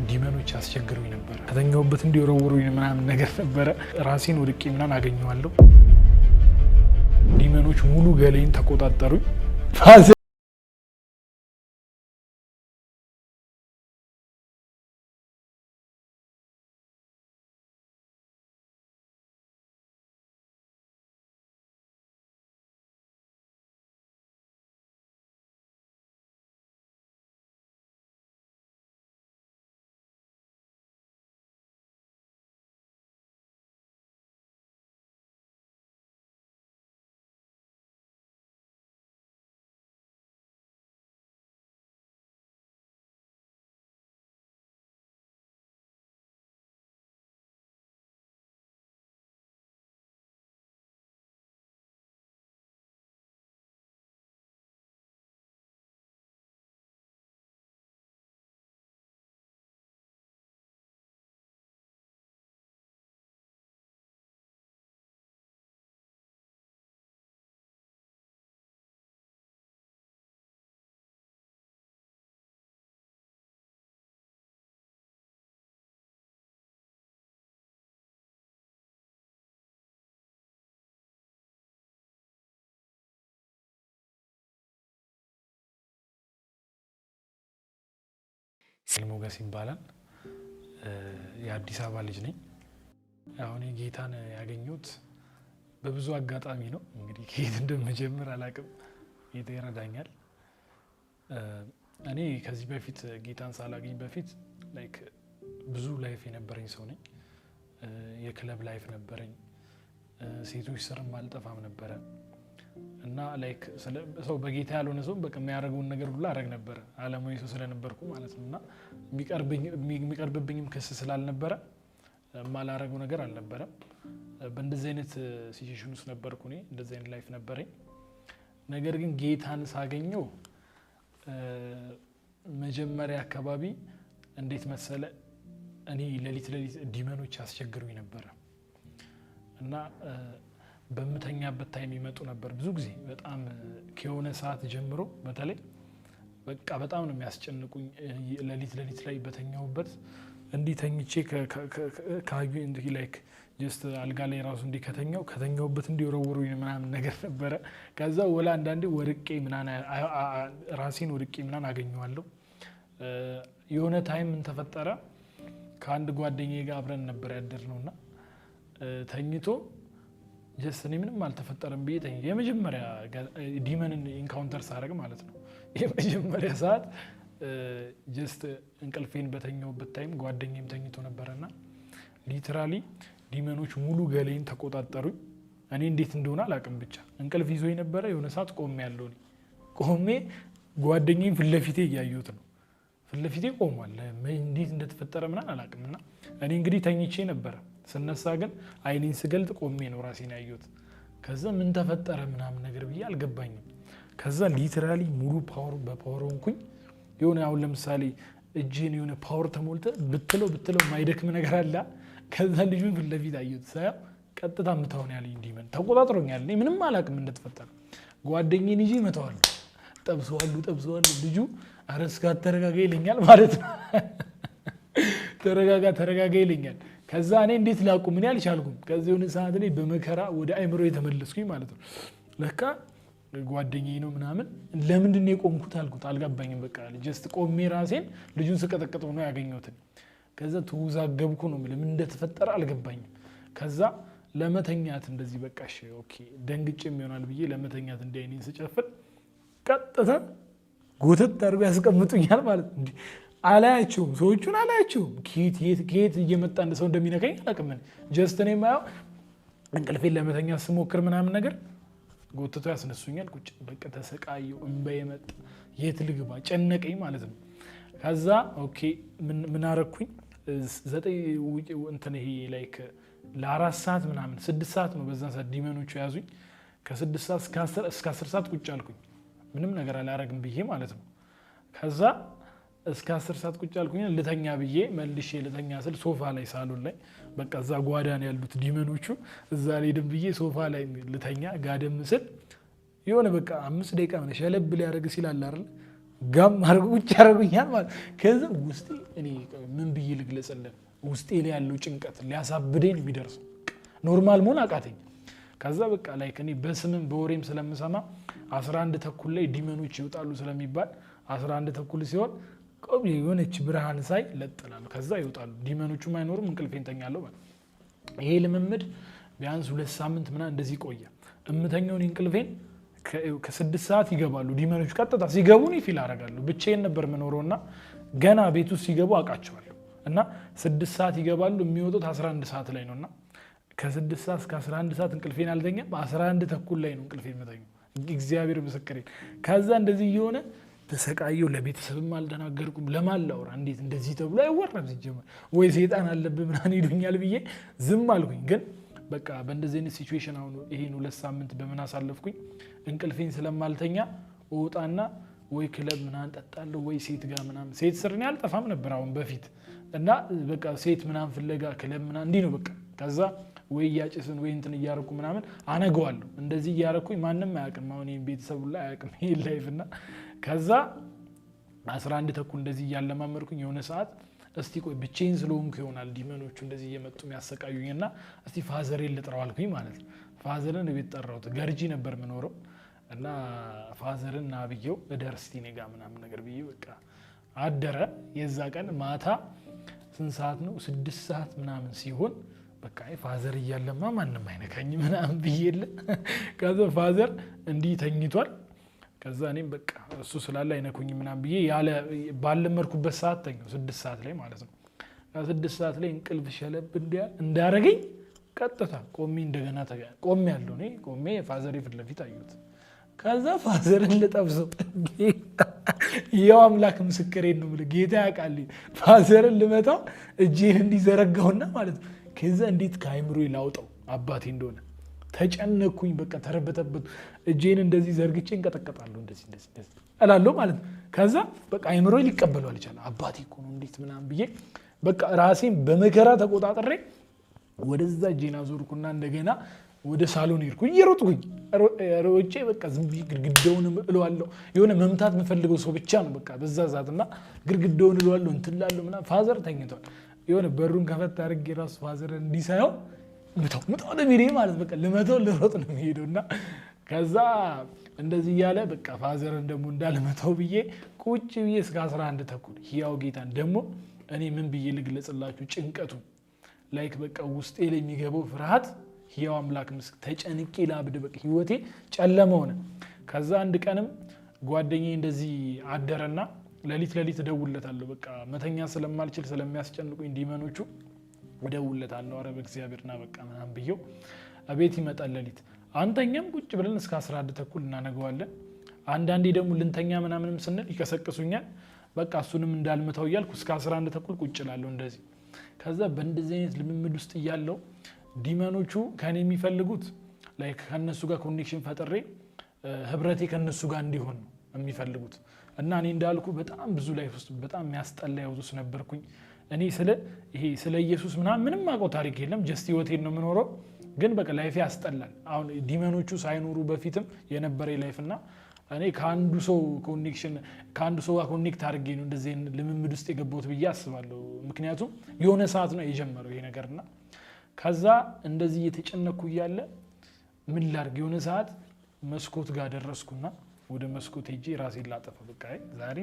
ዲመኖች ያስቸግሩኝ ነበር። ከተኛውበት እንዲወረውሩኝ ምናምን ነገር ነበር። ራሴን ወድቄ ምናምን አገኘዋለሁ። ዲመኖች ሙሉ ገሌን ተቆጣጠሩኝ። ሞገስ ይባላል። የአዲስ አበባ ልጅ ነኝ። አሁን ጌታን ያገኘሁት በብዙ አጋጣሚ ነው። እንግዲህ ከየት እንደምጀምር አላቅም። ጌታ ይረዳኛል። እኔ ከዚህ በፊት ጌታን ሳላገኝ በፊት ብዙ ላይፍ የነበረኝ ሰው ነኝ። የክለብ ላይፍ ነበረኝ። ሴቶች ስርም አልጠፋም ነበረ እና ሰው በጌታ ያልሆነ ሰው በቃ የሚያደርገውን ነገር ሁሉ አደረግ ነበር። ዓለማዊ ሰው ስለነበርኩ ማለት ነው። እና የሚቀርብብኝም ክስ ስላልነበረ የማላደርገው ነገር አልነበረም። በእንደዚህ አይነት ሲቹዌሽን ውስጥ ነበርኩ እኔ። እንደዚህ አይነት ላይፍ ነበረኝ። ነገር ግን ጌታን ሳገኘው መጀመሪያ አካባቢ እንዴት መሰለ፣ እኔ ሌሊት ዲመኖች ያስቸግሩኝ ነበር እና በመተኛበት ታይም ይመጡ ነበር ብዙ ጊዜ። በጣም ከሆነ ሰዓት ጀምሮ በተለይ በቃ በጣም ነው የሚያስጨንቁኝ። ሌሊት ላይ በተኛውበት እንዲህ ተኝቼ ካዩ እንዲህ ጀስት አልጋ ላይ ራሱ እንዲህ ከተኛውበት እንዲወረውሩኝ ምናምን ነገር ነበረ። ከዛ ወላ አንዳንዴ ራሴን ወድቄ ምናምን አገኘዋለሁ። የሆነ ታይም ምን ተፈጠረ፣ ከአንድ ጓደኛዬ ጋር አብረን ነበር ያደርነውና ተኝቶ ጀስት እኔ ምንም አልተፈጠረም ብዬ የመጀመሪያ ዲመንን ኢንካውንተር ሳደርግ ማለት ነው። የመጀመሪያ ሰዓት ጀስት እንቅልፌን በተኛውበት ታይም ጓደኛዬም ተኝቶ ነበረና ሊትራሊ ዲመኖች ሙሉ ገሌን ተቆጣጠሩኝ። እኔ እንዴት እንደሆነ አላውቅም፣ ብቻ እንቅልፍ ይዞኝ ነበረ። የሆነ ሰዓት ቆሜ ጓደኛዬን ፊት ለፊቴ እያየሁት ነው። ፊት ለፊቴ ቆሟል። እንዴት እንደተፈጠረ ምናምን አላውቅም። እና እኔ እንግዲህ ተኝቼ ነበረ። ስነሳ ግን አይኔን ስገልጥ ቆሜ ነው ራሴን ያየሁት። ከዛ ምን ተፈጠረ ምናምን ነገር ብዬ አልገባኝም። ከዛ ሊትራሊ ሙሉ በፓወር ሆንኩኝ። የሆነ አሁን ለምሳሌ እጄን የሆነ ፓወር ተሞልተ ብትለው ማይደክም ነገር አለ። ከዛ ልጁን ፊት ለፊት አየሁት። ሳያው ቀጥታ ምታውን ያለኝ ዲመን ተቆጣጥሮኛል። እኔ ምንም አላውቅም እንደተፈጠረ። ጓደኛዬን ይዤ መተዋለሁ፣ ጠብሰዋለሁ። ልጁ ኧረ እስካ ተረጋጋ ይለኛል ማለት ነው። ተረጋጋ ይለኛል። ከዛ እኔ እንዴት ላቁም ምን አልቻልኩም። ከዚህ የሆነ ሰዓት ላይ በመከራ ወደ አይምሮ የተመለስኩኝ ማለት ነው። ለካ ጓደኛዬ ነው ምናምን። ለምንድን ነው የቆምኩት አልኩት፣ አልገባኝም። በቃ ጀስት ቆሜ ራሴን ልጁን ስቀጠቅጠው ነው ያገኘሁት። ከዛ ተወዛገብኩ ነው ምን እንደተፈጠረ አልገባኝም። ከዛ ለመተኛት እንደዚህ በቃ እሺ ኦኬ ደንግጬም ይሆናል ብዬ ለመተኛት እንደ አይኔን ስጨፍን ቀጥታ ጎተት አድርገው ያስቀምጡኛል ማለት ነው። አላያቸውም፣ ሰዎቹን አላያቸውም። ከየት እየመጣ እንደ ሰው እንደሚነካኝ አላውቅም። ጀስት እኔ የማየው እንቅልፌን ለመተኛት ስሞክር ምናምን ነገር ጎትቶ ያስነሱኛል። ቁጭ በቃ ተሰቃየሁ፣ እንባዬ መጣ። የት ልግባ ጨነቀኝ ማለት ነው። ከዛ ኦኬ ምን አረኩኝ፣ 9 እንትን ይሄ ለ4 ሰዓት ምናምን 6 ሰዓት ነው በዛ ሰዓት ዲመኖቹ ያዙኝ። ከ6 ሰዓት እስከ 10 ሰዓት ቁጭ አልኩኝ፣ ምንም ነገር አላረግም ብዬ ማለት ነው። ከዛ እስከ 10 ሰዓት ቁጭ አልኩኝ። ልተኛ ብዬ መልሼ ልተኛ ስል ሶፋ ላይ ሳሎን ላይ በቃ እዛ ጓዳን ያሉት ዲመኖቹ እዛ ላይ ደም ብዬ ሶፋ ላይ ልተኛ ጋደም ስል የሆነ በቃ 5 ደቂቃ ሸለብ ሊያደርግ ሲል አለ አይደል ጋም አርጉ ቁጭ ያረጉኛል ማለት ከዛ ውስጤ እኔ ምን ብዬ ልግለጽልህ ውስጤ ላይ ያለው ጭንቀት ሊያሳብደኝ የሚደርሰው ኖርማል መሆን አቃተኝ ከዛ በቃ ላይክ እኔ በስምም በወሬም ስለምሰማ 11 ተኩል ላይ ዲመኖች ይወጣሉ ስለሚባል 11 ተኩል ሲሆን ቆም የሆነች ብርሃን ሳይ ለጥላሉ ከዛ ይወጣሉ ዲመኖቹም አይኖርም እንቅልፌን ተኛለሁ ማለት ይሄ ልምምድ ቢያንስ 2 ሳምንት ምናምን እንደዚህ ቆየ እምተኛውን እንቅልፌን ከ6 ሰዓት ይገባሉ ዲመኖች ቀጥታ ሲገቡ ነው ፊል አደርጋለሁ ብቻዬን ነበር መኖርና ገና ቤት ውስጥ ሲገቡ አቃቸዋለሁ እና 6 ሰዓት ይገባሉ የሚወጡት 11 ሰዓት ላይ ነውና ከ6 ሰዓት እስከ 11 ሰዓት እንቅልፌን አልተኛም 11 ተኩል ላይ ነው እንቅልፌን መተኛው እግዚአብሔር ምስክሬ ከዛ እንደዚህ እየሆነ ተሰቃየው ለቤተሰብም አልተናገርኩም ለማላውራ እንዴት እንደዚህ ተብሎ አይወራም ሲጀመር ወይ ሰይጣን አለብህ ምናምን ይሉኛል ብዬ ዝም አልኩኝ ግን በቃ በእንደዚህ አይነት ሲቹዌሽን አሁን ይሄን 2 ሳምንት በምን አሳለፍኩኝ እንቅልፌን ስለማልተኛ ወጣና ወይ ክለብ ምናምን ጠጣለሁ ወይ ሴት ጋር ምናምን ሴት ስርኔ አልጠፋም ነበር አሁን በፊት እና በቃ ሴት ምናምን ፍለጋ ክለብ ምናምን እንዲ ነው በቃ ከዛ ወይ ያጭስን ወይ እንትን እያረኩ ምናምን አነገዋለሁ እንደዚህ እያረኩኝ ማንንም አያውቅም አሁን ይሄን ቤተሰብ ሁሉ አያውቅም ይሄ ላይፍና ከዛ 11 ተኩል እንደዚህ ያለማመርኩኝ የሆነ ሰዓት እስቲ ቆይ ብቻዬን ስለሆንኩ ይሆናል ዲመኖቹ እንደዚህ እየመጡ የሚያሰቃዩኝና እስቲ ፋዘሬን ልጥራው አልኩኝ ማለት ነው ፋዘርን ቤት ጠራሁት ገርጂ ነበር ምኖረው እና ፋዘርን ናብየው እደርስቲ ነጋ ምናምን ነገር ብዬ በቃ አደረ የዛ ቀን ማታ ስንት ሰዓት ነው 6 ሰዓት ምናምን ሲሆን በቃ ፋዘር እያለማ ማንንም አይነካኝ ምናምን ብዬለ ከዛ ፋዘር እንዲህ ተኝቷል ከዛ እኔም በቃ እሱ ስላለ አይነኩኝ ምናምን ብዬ ያለ ባለመርኩበት ሰዓት ተኛው 6 ሰዓት ላይ ማለት ነው 6 ሰዓት ላይ እንቅልፍ ሸለብ እንዳረገኝ ቀጥታ ቆሜ እንደገና ቆሜ ያለው ነኝ ቆሜ ፋዘር ፊት ለፊት አዩት ከዛ ፋዘርን ልጠብሰው ያው አምላክ ምስክሬን ነው ብለ ጌታ ያውቃል ፋዘርን ልመታው እጄን እንዲዘረጋውና ማለት ነው ከዛ እንዴት ከአይምሮ ይላውጣው አባቴ እንደሆነ ተጨነኩኝ በቃ ተረበተበት እጄን እንደዚህ ዘርግቼ እንቀጠቀጣለሁ እንደዚህ እላለሁ ማለት ነው ከዛ በቃ አይምሮ ሊቀበለው አልቻለ አባቴ እኮ ነው እንዴት ምናምን ብዬ በቃ ራሴን በመከራ ተቆጣጥሬ ወደዛ እጄን አዞርኩና እንደገና ወደ ሳሎን ሄድኩኝ እየሮጥኩኝ ሮጬ በቃ ዝም ብዬ ግድግዳውን እለዋለሁ የሆነ መምታት የምፈልገው ሰው ብቻ ነው በቃ በዛ ሰዓትና ግድግዳውን እለዋለሁ እንትን እላለሁ ምናምን ፋዘር ተኝቷል የሆነ በሩን ከፈት አድርጌ ራሱ ፋዘር እንዲሳየው ምታው ለሚሬ ማለት በቃ ለመተው ልሮጥ ነው የሚሄደውና ከዛ እንደዚህ ያለ በቃ ፋዘርን ደግሞ እንዳልመተው ብዬ ቁጭ ብዬ እስከ 11 ተኩል ያው ጌታን ደግሞ እኔ ምን ብዬ ልግለጽላችሁ ጭንቀቱ ላይክ በቃ ውስጤ ላይ የሚገባው ፍርሃት ያው አምላክ ምስክ ተጨንቄ ላብድ በቃ ህይወቴ ጨለማ ሆነ ከዛ አንድ ቀንም ጓደኛዬ እንደዚህ አደረና ለሊት ደውለታለሁ በቃ መተኛ ስለማልችል ስለሚያስጨንቁኝ ዲመኖቹ ወደውለታለሁ አረ በእግዚአብሔርና በቃ ምናምን ብየው አቤት ይመጣል ለሊት አንተኛም ቁጭ ብለን እስከ 11 ተኩል እናነጋዋለን አንዳንዴ ደግሞ ልንተኛ ምናምንም ስንል ይከሰክሱኛል በቃ እሱንም እንዳልመታው ይያልኩ እስከ 11 ተኩል ቁጭ እላለሁ እንደዚህ ከዛ በእንደዚህ አይነት ልምምድ ውስጥ ይያለው ዲመኖቹ ከኔ የሚፈልጉት ላይክ ከነሱ ጋር ኮኔክሽን ፈጥሬ ህብረቴ ከነሱ ጋር እንዲሆን ነው የሚፈልጉት እና እኔ እንዳልኩ በጣም ብዙ ላይፍ ውስጥ በጣም የሚያስጠላ ያውስ ነበርኩኝ እኔ ስለ ኢየሱስ ምንም አቆ ታሪክ የለም ጀስት ህይወቴን ነው የምኖረው ግን በቃ ላይፍ ያስጠላል አሁን ዲመኖቹ ሳይኖሩ በፊትም የነበረ ላይፍና እኔ ከአንዱ ሰው ጋር ኮኔክት አድርጌ ነው እንደዚህ ልምምድ ውስጥ የገባሁት ብዬ አስባለሁ ምክንያቱም የሆነ ሰዓት ነው የጀመረው ይሄ ነገርና ከዛ እንደዚህ እየተጨነኩ ይያለ ምን ላድርግ የሆነ ሰዓት መስኮት ጋር ደረስኩና ወደ መስኮት ሄጄ ራሴን ላጠፋ በቃ ዛሬ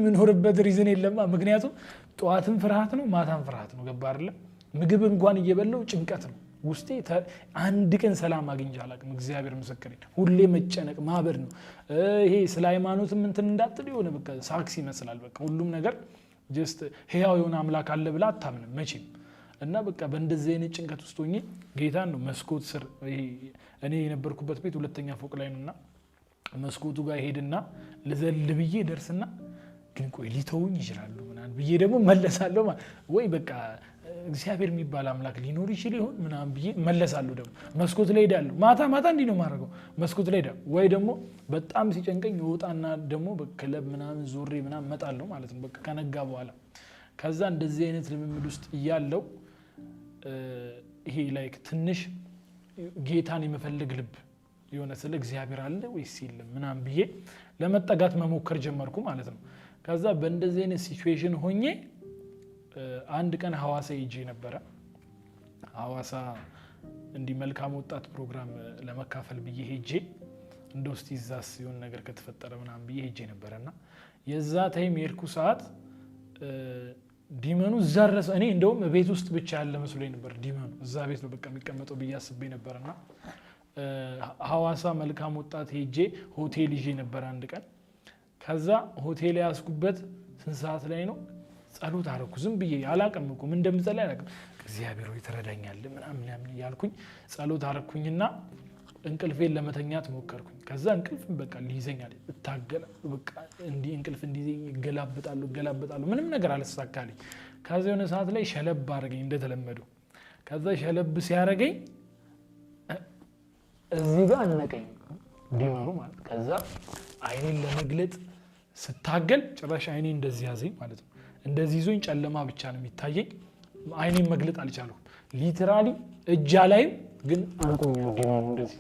ምን ሆርበት ሪዝን የለማ ምክንያቱም ጧትም ፍርሃት ነው ማታም ፍርሃት ነው ገባ አይደል ምግብ እንኳን እየበላው ጭንቀት ነው ውስጤ አንድ ቀን ሰላም አግኝቼ አላውቅም እግዚአብሔር ምስክሬ ሁሌ መጨነቅ ማበር ነው ይሄ ስለ ሃይማኖትም እንትን እንዳትል የሆነ በቃ ሳክስ ይመስላል በቃ ሁሉም ነገር ጀስት ህያው የሆነ አምላክ አለ ብላ አታምንም መቼም እና በቃ በእንደዚህ አይነት ጭንቀት ውስጥ ሆኜ ጌታን ነው መስኮት ስር እኔ የነበርኩበት ቤት ሁለተኛ ፎቅ ላይ ነውና መስኮቱ ጋር ሄድና ለዘል ብዬ ደርስና ግን ቆይ ሊተውኝ ይችላሉ ምናምን ብዬ ደግሞ መለሳለሁ ወይ በቃ እግዚአብሔር የሚባል አምላክ ሊኖር ይችል ይሆን ምናምን ብዬ መለሳለሁ ደግሞ መስኮት ላይ ሄዳለሁ ማታ እንዲህ ነው ማድረገው መስኮት ላይ ሄዳለሁ ወይ ደግሞ በጣም ሲጨንቀኝ ወጣና ደግሞ በክለብ ምናምን ዞሬ ምናምን መጣለሁ ማለት ነው በቃ ከነጋ በኋላ ከዛ እንደዚህ አይነት ልምምድ ውስጥ እያለው ይሄ ላይክ ትንሽ ጌታን የመፈለግ ልብ የሆነ ስለ እግዚአብሔር አለ ወይስ የለም ምናምን ብዬ ለመጠጋት መሞከር ጀመርኩ ማለት ነው። ከዛ በእንደዚህ አይነት ሲቹዌሽን ሆኜ አንድ ቀን ሐዋሳ ሄጄ ነበረ። ሐዋሳ እንዲህ መልካም ወጣት ፕሮግራም ለመካፈል ብዬ ሄጄ እንደው እስቲ እዛስ የሆነ ነገር ከተፈጠረ ምናምን ብዬ ሄጄ ነበርና የዛ ታይም የሄድኩ ሰዓት ዲመኑ እዛ ድረስ እኔ እንደውም ቤት ውስጥ ብቻ ያለ መስሎኝ ነበር። ዲመኑ እዛ ቤት ነው በቃ የሚቀመጠው ብዬ አስቤ ነበርና ሐዋሳ መልካም ወጣት ሄጄ ሆቴል ይዤ ነበር አንድ ቀን። ከዛ ሆቴል ያስኩበት ስንት ሰዓት ላይ ነው ጸሎት አረኩ። ዝም ብዬ አላቅም እኮ ምን እንደምጸልይ አላቅም። እግዚአብሔር ሆይ ትረዳኛለህ ምናምን ያልኩኝ ጸሎት አረኩኝና እንቅልፌን ለመተኛት ሞከርኩኝ። ከዛ እንቅልፍ በቃ ሊይዘኛል እታገላ በቃ እንዲህ እንቅልፍ እንዲይዘኝ ገላበጣለሁ ምንም ነገር አልተሳካልኝ። ከዛ የሆነ ሰዓት ላይ ሸለብ አረገኝ እንደተለመደው። ከዛ ሸለብ ሲያረገኝ እዚህ ጋር አነቀኝ ዲመሩ ማለት። ከዛ አይኔን ለመግለጥ ስታገል ጭራሽ አይኔ እንደዚህ ያዘኝ ማለት ነው። እንደዚህ ይዞኝ ጨለማ ብቻ ነው የሚታየኝ። አይኔን መግለጥ አልቻልኩም። ሊትራሊ እጃ ላይም ግን አንቆኝ ዲመሩ እንደዚህ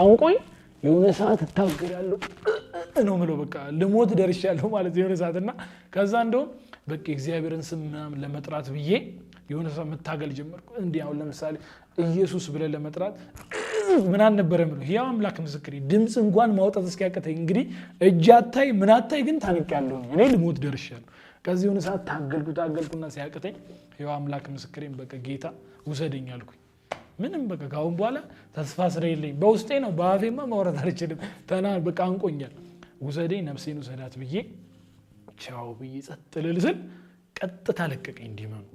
አንቆኝ የሆነ ሰዓት እታገላለሁ ነው ምለው በቃ ልሞት ደርሻለሁ ማለት የሆነ ሰዓትና ከዛ እንደውም በቃ እግዚአብሔርን ስም ምናምን ለመጥራት ብዬ የሆነ ሰዓት መታገል ጀመርኩ። እንዲህ አሁን ለምሳሌ ኢየሱስ ብለን ለመጥራት ምን አልነበረም ነው ያው አምላክ ምስክሬ ድምጽ እንኳን ማውጣት እስኪያቀተኝ እንግዲህ እጅ አታይ ምን አታይ ግን ታንቄያለሁ እኔ ልሞት ደርሻለሁ። ከዚህ የሆነ ሰዓት ታገልኩና ሲያቀተኝ ያው አምላክ ምስክሬን በቃ ጌታ ውሰደኝ አልኩኝ። ምንም በቃ ካሁን በኋላ ተስፋ ስለሌለኝ በውስጤ ነው በአፌማ ማውራት አልችልም በቃ አንቆኛል። ውሰደኝ ነፍሴን ውሰዳት ብዬ ቻው ብዬ ጸጥ ልል ስል ቀጥታ ለቀቀኝ ዲመኑ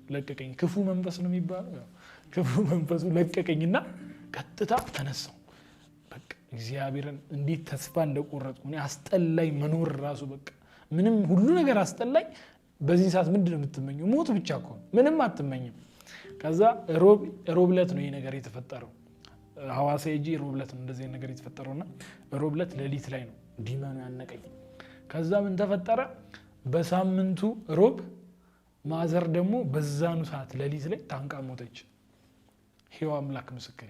ለቀቀኝ። ክፉ መንፈስ ነው የሚባለው ያው ክፉ መንፈሱ ለቀቀኝና ቀጥታ ተነሳው። በቃ እግዚአብሔርን እንዴት ተስፋ እንደቆረጥኩ እኔ አስጠላኝ መኖር ራሱ በቃ ምንም ሁሉ ነገር አስጠላኝ። በዚህ ሰዓት ምንድነው የምትመኘው? ሞት ብቻ እኮ ምንም አትመኝም። ከዛ ሮብለት ነው ይሄ ነገር የተፈጠረው። ሐዋሳ ሄጄ ሮብለት ነው እንደዚህ ነገር የተፈጠረውና ሮብለት ሌሊት ላይ ነው ዲመኑ ያነቀኝ። ከዛ ምን ተፈጠረ? በሳምንቱ ሮብ ማዘር ደግሞ በዛኑ ሰዓት ሌሊት ላይ ታንቃ ሞተች። ሄዋ አምላክ ምስክሬ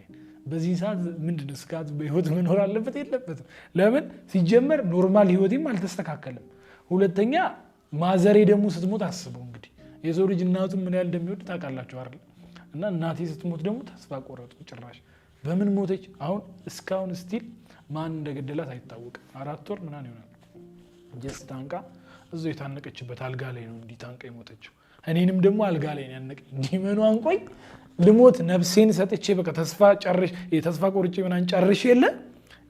በዚህ ሰዓት ምንድነው ስጋት በህይወት መኖር አለበት የለበትም? ለምን ሲጀመር ኖርማል ህይወቴም አልተስተካከለም። ሁለተኛ ማዘሬ ደግሞ ስትሞት አስበው እንግዲህ የሰው ልጅ እናቱን ምን ያህል እንደሚወድ ታውቃላችሁ አይደል? እና እናቴ ስትሞት ደግሞ ተስፋ ቆረጥኩ። ጭራሽ በምን ሞተች? አሁን እስካሁን ስቲል ማን እንደገደላት አይታወቅም። 4 ወር ምናምን ይሆናል ጀስት ታንቃ እዛው የታነቀችበት አልጋ ላይ ነው እንዲህ ታንቃ የሞተችው። እኔንም ደግሞ አልጋ ላይ ነው ያነቀኝ ዲመኑ አንቆኝ ልሞት ነፍሴን ሰጥቼ በቃ ተስፋ ቆርጬ ምናምን ጨርሼ የለ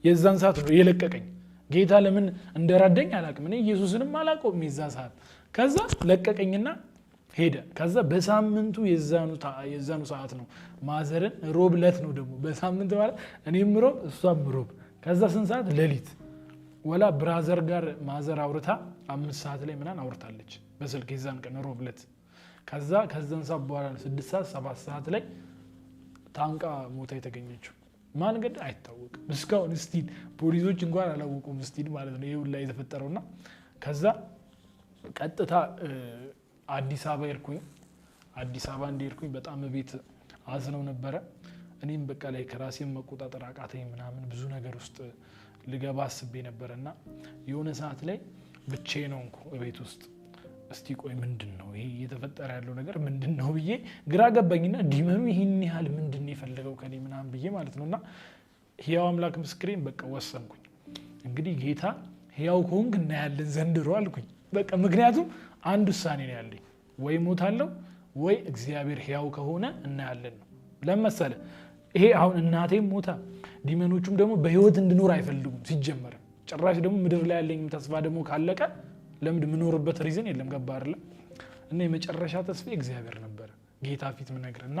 የዛን ሰዓት ነው የለቀቀኝ። ጌታ ለምን እንደራደኝ አላውቅም። እኔ ኢየሱስንም አላውቀውም የዛ ሰዓት። ከዛ ለቀቀኝና ሄደ። ከዛ በሳምንቱ የዛኑ ሰዓት ነው ማዘርን ሮብ ዕለት ነው ደግሞ በሳምንት ማለት እኔም ሮብ እሷም ሮብ። ከዛ ስንት ሰዓት ሌሊት ወላ ብራዘር ጋር ማዘር አውርታ 5 ሰዓት ላይ ምናምን አውርታለች በስልክ የዛን ቀን ሮብ ዕለት። ከዛን ሰዓት በኋላ 6 ሰዓት 7 ሰዓት ላይ ታንቃ ሞታ የተገኘችው። ማን ገድ አይታወቅም እስካሁን ስቲል ፖሊሶች እንኳን አላወቁም ስቲል ማለት ነው ይሄ ሁላ የተፈጠረውና ከዛ ቀጥታ አዲስ አበባ ሄድኩኝ። አዲስ አበባ እንደሄድኩኝ በጣም ቤት አዝነው ነበረ። እኔም በቃ ላይ ከራሴን መቆጣጠር አቃተኝ ምናምን ብዙ ነገር ውስጥ ልገባ አስቤ ነበርና የሆነ ሰዓት ላይ ብቻዬን ሆንኩ ቤት ውስጥ። እስቲ ቆይ ምንድነው ይሄ እየተፈጠረ ያለው ነገር ምንድነው ብዬ ግራ ገባኝና ዲመኑ ይሄን ያህል ምንድነው የፈለገው ከኔ ምናምን ብዬ ማለት ነውና ሕያው አምላክ ምስክሬን በቃ ወሰንኩኝ። እንግዲህ ጌታ ሕያው ከሆንክ እናያለን ዘንድሮ አልኩኝ በቃ። ምክንያቱም አንድ ውሳኔ ነው ያለኝ፣ ወይ ሞታለሁ ወይ እግዚአብሔር ሕያው ከሆነ እናያለን ነው። ለምሳሌ ይሄ አሁን እናቴም ሞታ ዲመኖቹም ደግሞ በህይወት እንድኖር አይፈልጉም ሲጀመር። ጭራሽ ደግሞ ምድር ላይ ያለኝም ተስፋ ደግሞ ካለቀ ለምን ምኖርበት ሪዝን የለም። ገባ አይደል? እና የመጨረሻ ተስፋ እግዚአብሔር ነበር ጌታ ፊት ምነግርና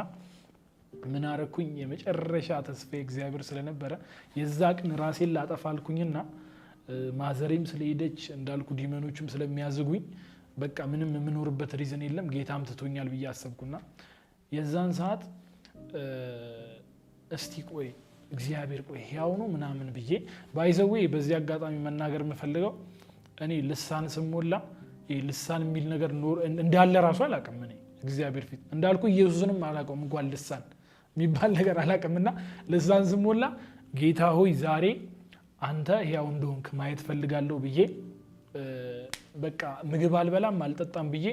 ምን አረኩኝ? የመጨረሻ ተስፋ እግዚአብሔር ስለነበረ የዛ ቀን ራሴን ላጠፋልኩኝና ማዘሬም ስለሄደች እንዳልኩ ዲመኖቹም ስለሚያዝጉኝ በቃ ምንም የምኖርበት ሪዝን የለም ጌታም ትቶኛል ብዬ አሰብኩና የዛን ሰዓት እስቲ ቆይ እግዚአብሔር ቆይ ሕያው ነው ምናምን ብዬ ባይዘው በዚህ አጋጣሚ መናገር የምፈልገው እኔ ልሳን ስሞላ ልሳን የሚል ነገር እንዳለ ራሱ አላውቅም። እኔ እግዚአብሔር ፊት እንዳልኩ ኢየሱስንም አላውቀውም እንኳን ልሳን የሚባል ነገር አላውቅምና ልሳን ስሞላ ጌታ ሆይ ዛሬ አንተ ሕያው እንደሆንክ ማየት ፈልጋለሁ ብዬ በቃ ምግብ አልበላም አልጠጣም ብዬ